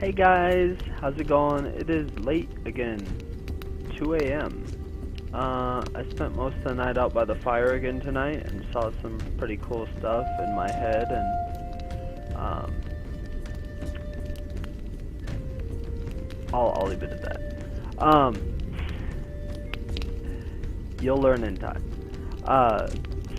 Hey guys, how's it going? It is late again, 2 a.m. I spent most of the night out by the fire again tonight and saw some pretty cool stuff in my head, and I'll leave it at that. You'll learn in time.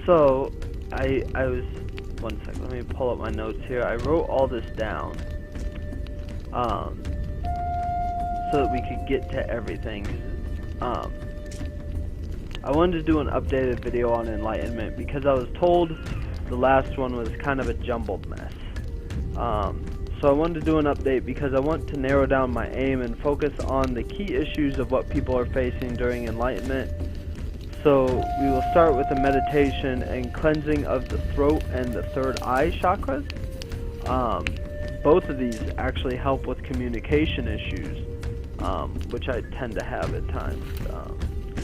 So I was, one second, let me pull up my notes here. I wrote all this down so that we could get to everything. I wanted to do an updated video on Enlightenment because I was told the last one was kind of a jumbled mess. So I wanted to do an update because I want to narrow down my aim and focus on the key issues of what people are facing during Enlightenment. So we will start with a meditation and cleansing of the throat and the third eye chakras. Both of these actually help with communication issues, which I tend to have at times.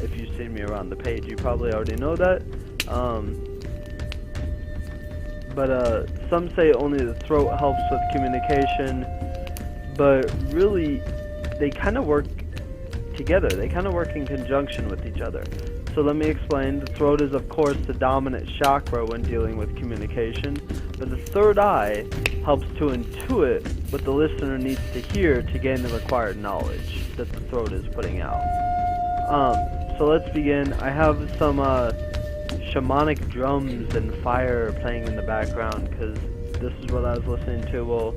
If you've seen me around the page, you probably already know that. But some say only the throat helps with communication, but really they kind of work together. They kind of work in conjunction with each other. So let me explain. The throat is, of course, the dominant chakra when dealing with communication, but the third eye helps to intuit what the listener needs to hear to gain the required knowledge that the throat is putting out. So let's begin. I have some shamanic drums and fire playing in the background because this is what I was listening to while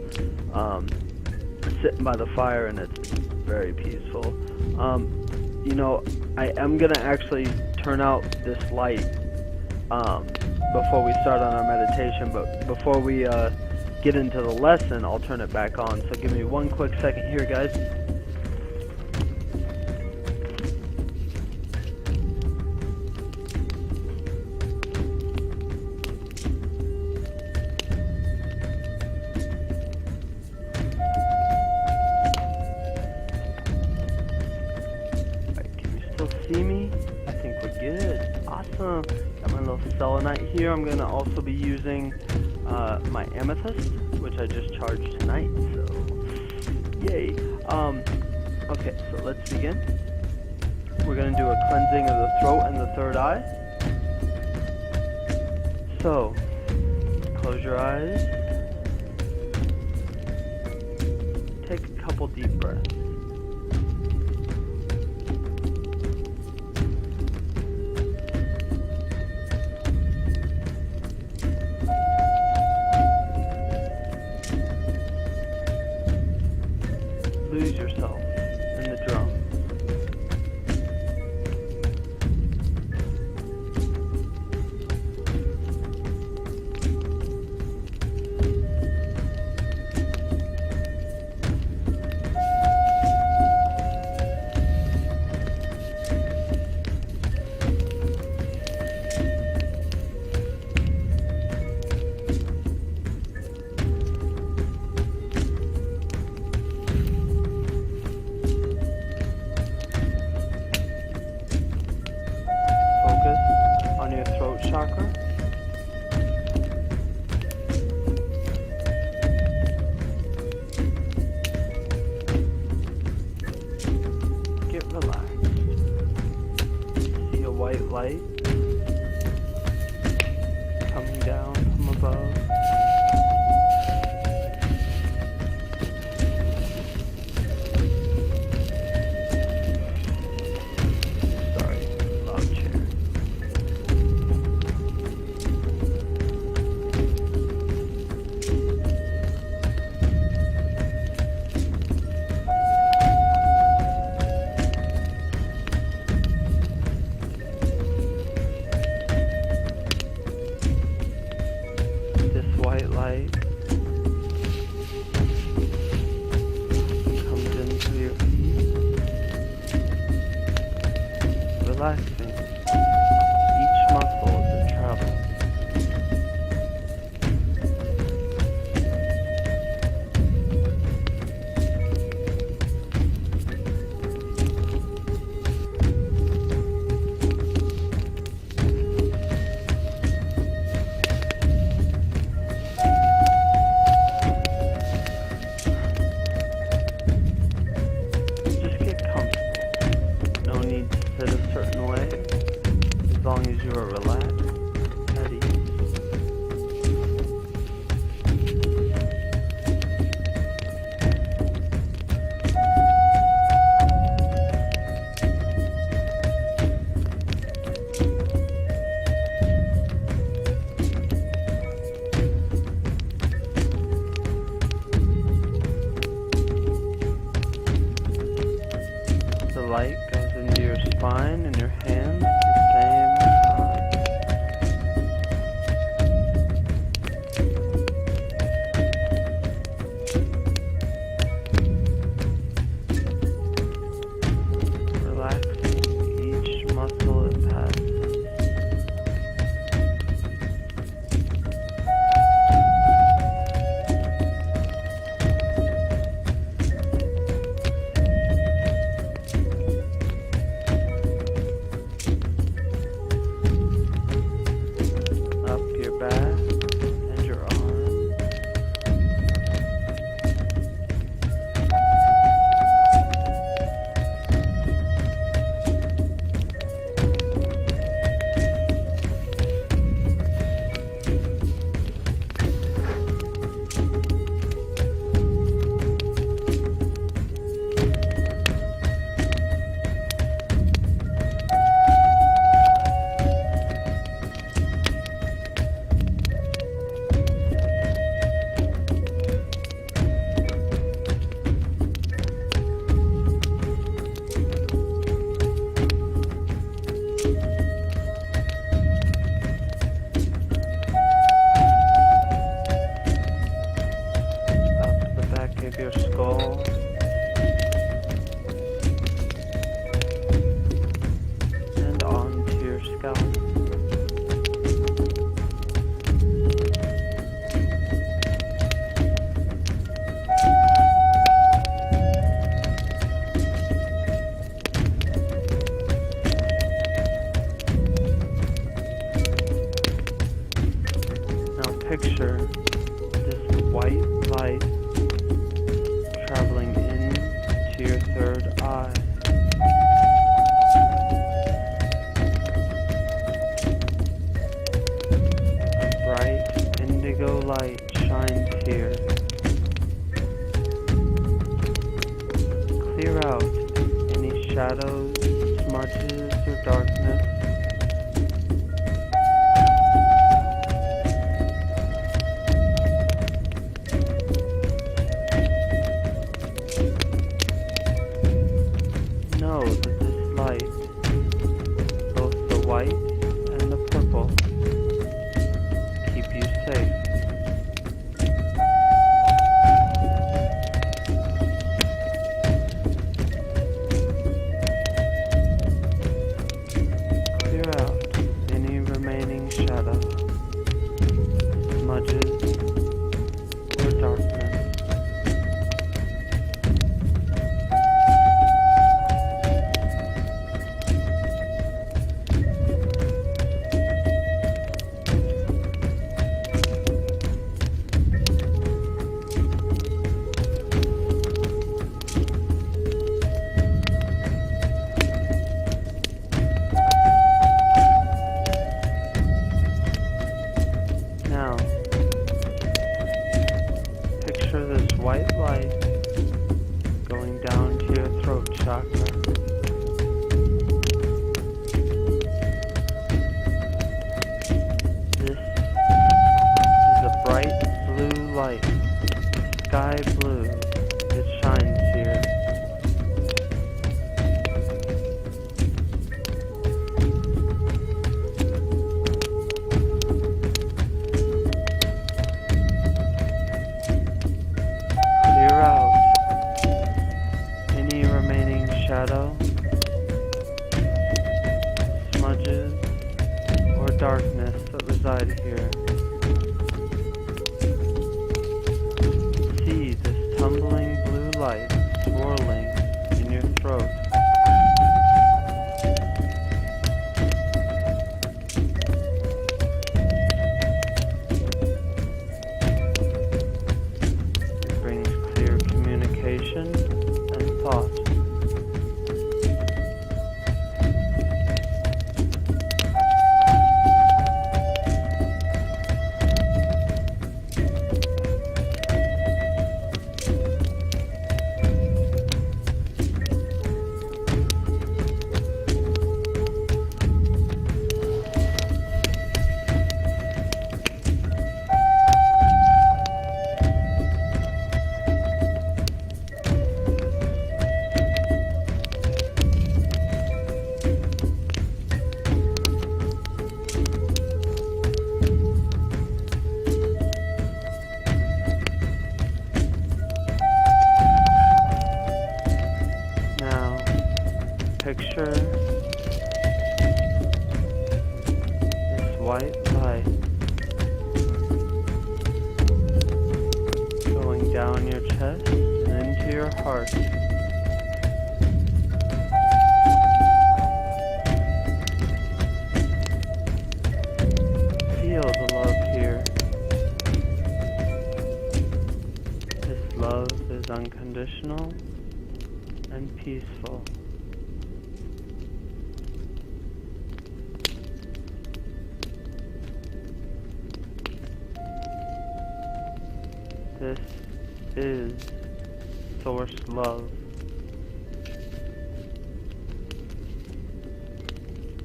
sitting by the fire, and it's very peaceful. You know, I am going to actually turn out this light before we start on our meditation, but before we get into the lesson, I'll turn it back on. So give me one quick second here, guys. See me? I think we're good. Awesome. Got my little selenite here. I'm going to also be using my amethyst, which I just charged tonight, so yay. Okay, so let's begin. We're going to do a cleansing of the throat and the third eye. So, close your eyes. Take a couple deep breaths. Lose yourself in the drum. On your throat chakra. Get relaxed. See a white light coming down from above. White light comes into your feet, relaxing each muscle as it travels. light goes into your spine and your hands at the same time. Relaxing each muscle it passes. Up your back and your arms. Of your skull, and onto your scalp. Now picture this white light traveling into your third eye. A bright indigo light shines here. Clear out any shadows, smudges, or darkness. Know that this light, both the white and the purple, keep you safe. Clear out any remaining shadow, smudges, or darkness. Now, picture this white light going down to your throat chakra. This is a bright blue light, sky blue. It shines here. Clear out any remaining shadow, smudges, or darkness that reside here. See this tumbling blue light swirling in your throat. It brings clear communication and thought. picture this white light going down your chest and into your heart. Feel the love here. This love is unconditional and peaceful. This is source love.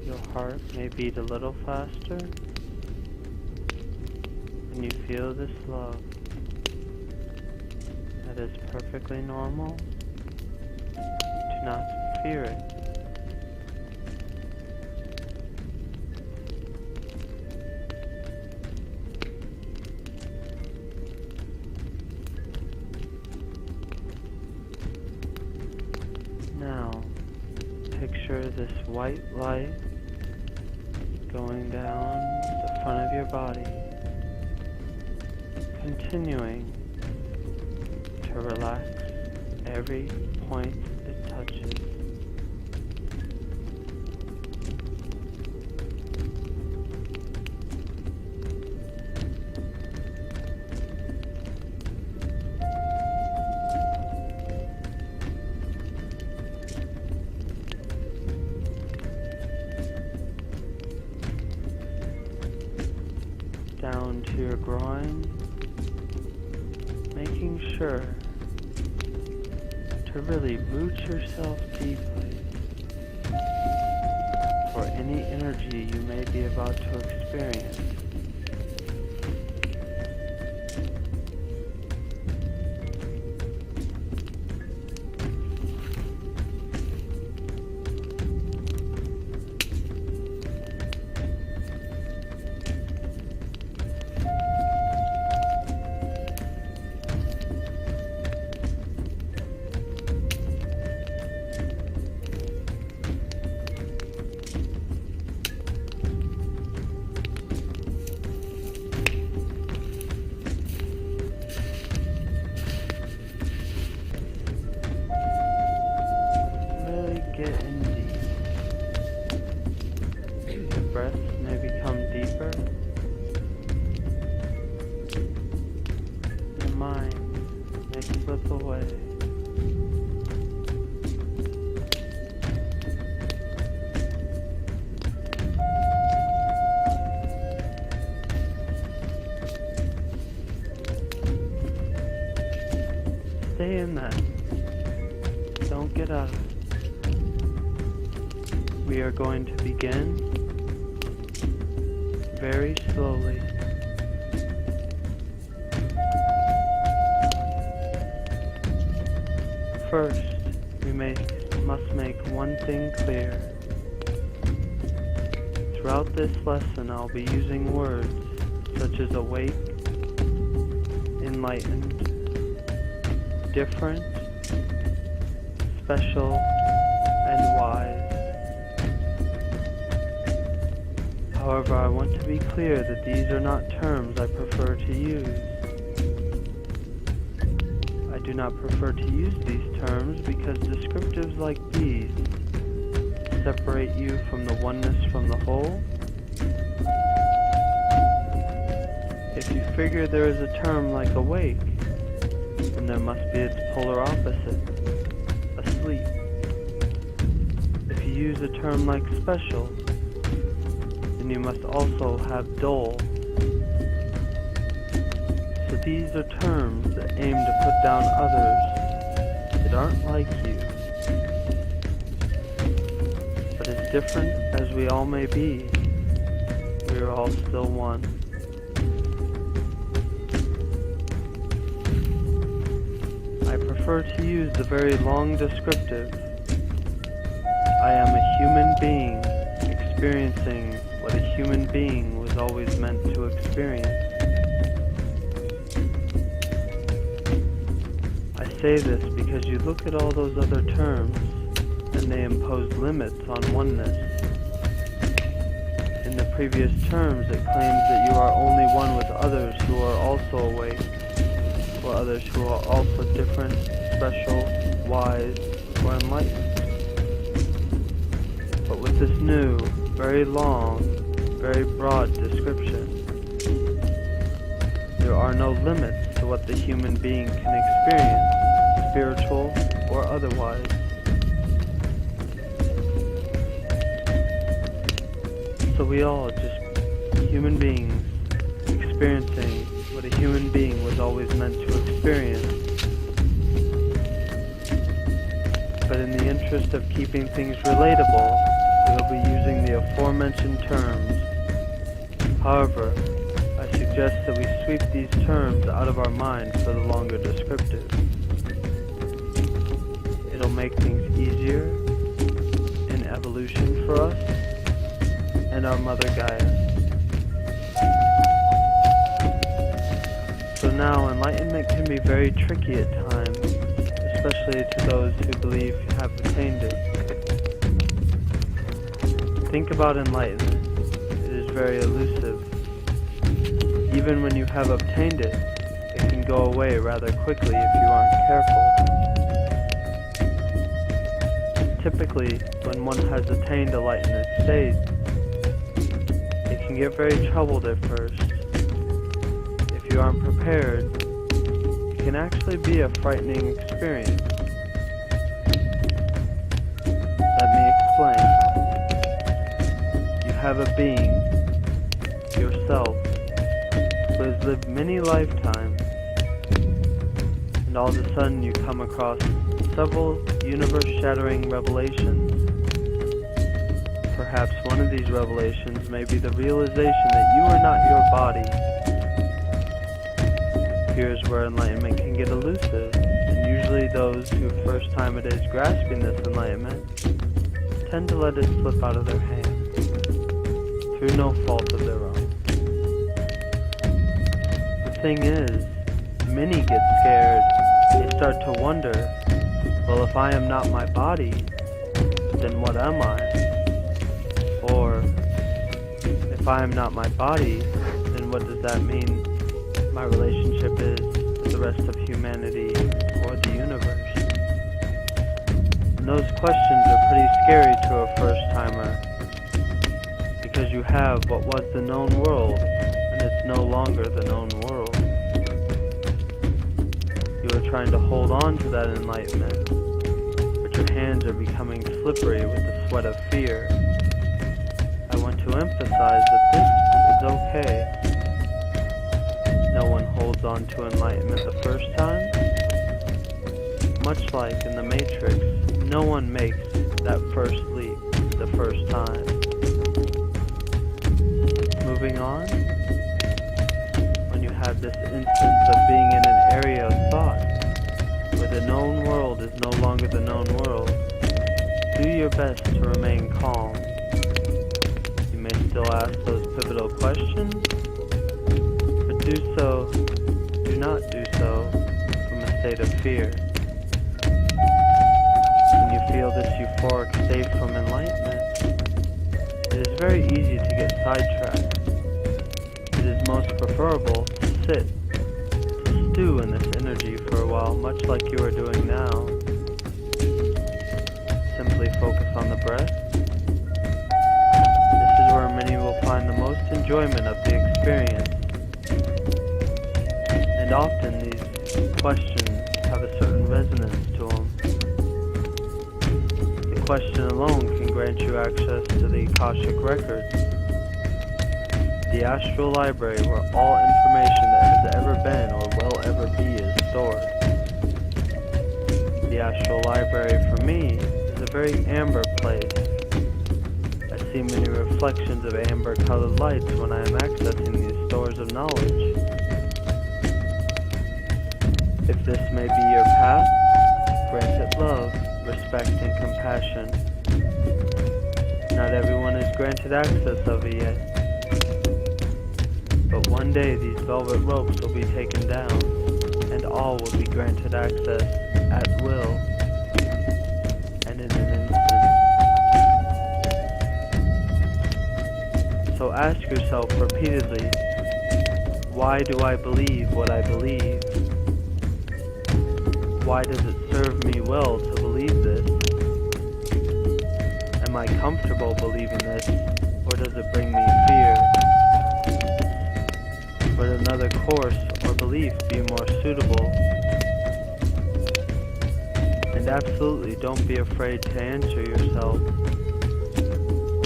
Your heart may beat a little faster when you feel this love. That is perfectly normal. Do not fear it. Now, picture this white light going down the front of your body, continuing to relax every point it touches. Down to your groin, making sure to really root yourself deeply for any energy you may be about to experience. Get in deep. Your breath may become deeper. Your mind may slip away. Stay in that. Don't get out of it. We are going to begin very slowly. First, we must make one thing clear. Throughout this lesson, I'll be using words such as awake, enlightened, different, special, and wise. However, I want to be clear that these are not terms I prefer to use. I do not prefer to use these terms because descriptives like these separate you from the oneness from the whole. If you figure there is a term like awake, then there must be its polar opposite, asleep. If you use a term like special, then you must also have dull. So these are terms that aim to put down others that aren't like you. But as different as we all may be, we are all still one. I prefer to use the very long descriptive. I am a human being experiencing what a human being was always meant to experience. I say this because you look at all those other terms and they impose limits on oneness. In the previous terms, it claims that you are only one with others who are also awake, or others who are also different, special, wise, or enlightened. But with this new, very long, very broad description, there are no limits to what the human being can experience, spiritual or otherwise. So we all just human beings experiencing what a human being was always meant to experience. But in the interest of keeping things relatable, we will be using the aforementioned terms. However, I suggest that we sweep these terms out of our mind for the longer descriptive. It'll make things easier in evolution for us and our Mother Gaia. So now, enlightenment can be very tricky at times, especially to those who believe have attained it. Think about enlightenment. It is very elusive. Even when you have obtained it, it can go away rather quickly if you aren't careful. Typically, when one has attained enlightenment state, it can get very troubled at first. If you aren't prepared, it can actually be a frightening experience. Let me explain. You have a being, yourself, who has lived many lifetimes, and all of a sudden you come across several universe-shattering revelations. Perhaps one of these revelations may be the realization that you are not your body. Here's where enlightenment can get elusive, and usually those who first time it is grasping this enlightenment tend to let it slip out of their hands, through no fault of their own. The thing is, many get scared. They start to wonder, well, if I am not my body, then what am I? Or, if I am not my body, then what does that mean my relationship is with the rest of humanity or the universe? And those questions are pretty scary to a first-timer, because you have what was the known world, and it's no longer the known world. You are trying to hold on to that enlightenment, but your hands are becoming slippery with the sweat of fear. I want to emphasize that this is okay. No one holds on to enlightenment the first time. Much like in the Matrix, no one makes that first leap the first time. Moving on, when you have this instance of being in an area of thought, where the known world is no longer the known world, do your best to remain calm. You may still ask those pivotal questions, do not do so from a state of fear. When you feel this euphoric state from enlightenment, it is very easy to get sidetracked. It is most preferable to sit, to stew in this energy for a while, much like you are doing now. Simply focus on the breath. This is where many will find the most enjoyment of the experience. And often these questions have a certain resonance to them. The question alone can grant you access to the Akashic records, the astral library where all information that has ever been or will ever be is stored. The astral library for me is a very amber place. I see many reflections of amber-colored lights when I am accessing these stores of knowledge. If this may be your path, grant it love, respect, and compassion. Not everyone is granted access of it yet. But one day these velvet ropes will be taken down, and all will be granted access at will, and in an instant. ask yourself repeatedly, why do I believe what I believe? Why does it serve me well to believe this? Am I comfortable believing this, or does it bring me fear? Would another course or belief be more suitable? And absolutely don't be afraid to answer yourself.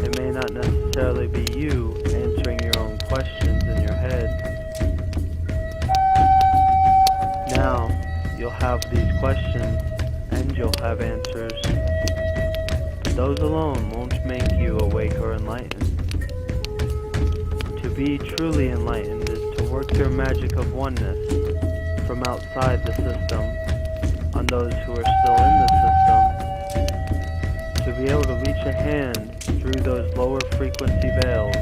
It may not necessarily be you answering your own questions in your head. Now, you'll have these questions, and you'll have answers. But those alone won't make you awake or enlightened. To be truly enlightened is to work your magic of oneness from outside the system on those who are still in the system. To be able to reach a hand through those lower frequency veils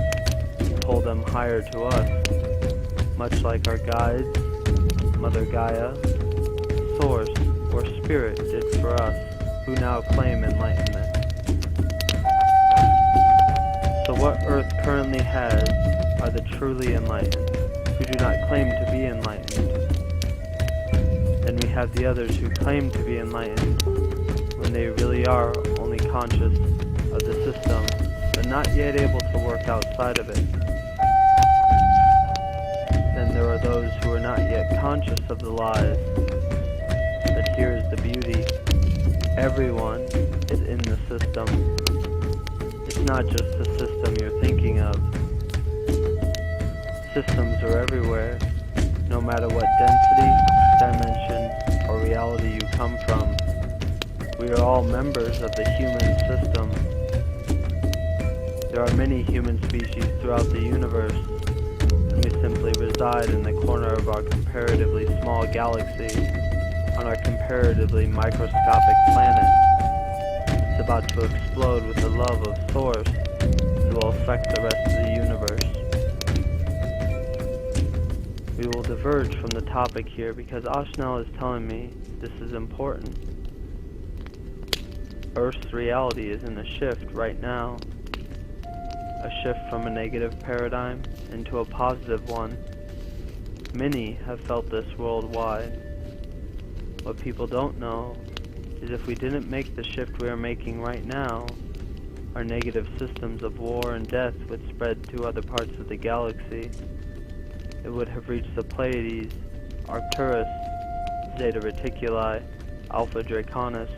and pull them higher to us, much like our guides, Mother Gaia, Source, or Spirit did for us, who now claim enlightenment. So what Earth currently has are the truly enlightened, who do not claim to be enlightened. Then we have the others who claim to be enlightened, when they really are only conscious of the system, but not yet able to work outside of it. Then there are those who are not yet conscious of the lies. But here is the beauty. Everyone is in the system. It's not just the system you're thinking of. Systems are everywhere, no matter what density, dimension, or reality you come from. We are all members of the human system. There are many human species throughout the universe, and we simply reside in the corner of our comparatively small galaxy, on our comparatively microscopic planet. It's about to explode with the love of Source and will affect the rest of the universe. We will diverge from the topic here because Ashnael is telling me this is important. Earth's reality is in a shift right now. A shift from a negative paradigm into a positive one. Many have felt this worldwide. What people don't know is if we didn't make the shift we are making right now, our negative systems of war and death would spread to other parts of the galaxy. It would have reached the Pleiades, Arcturus, Zeta Reticuli, Alpha Draconis,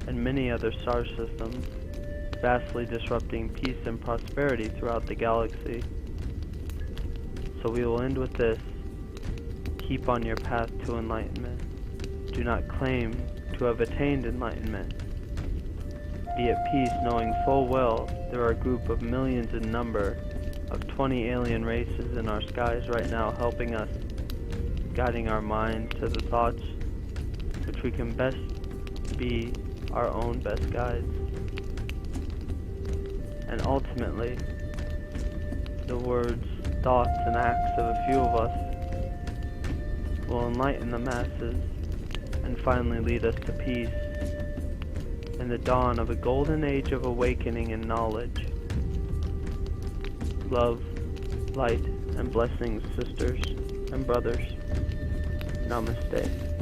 and many other star systems, vastly disrupting peace and prosperity throughout the galaxy. So we will end with this. Keep on your path to enlightenment. Do not claim to have attained enlightenment. Be at peace knowing full well there are a group of millions in number of 20 alien races in our skies right now helping us, guiding our minds to the thoughts which we can best be our own best guides. And ultimately, the words, thoughts, and acts of a few of us will enlighten the masses and finally lead us to peace and the dawn of a golden age of awakening and knowledge. Love, light, and blessings, sisters and brothers. Namaste.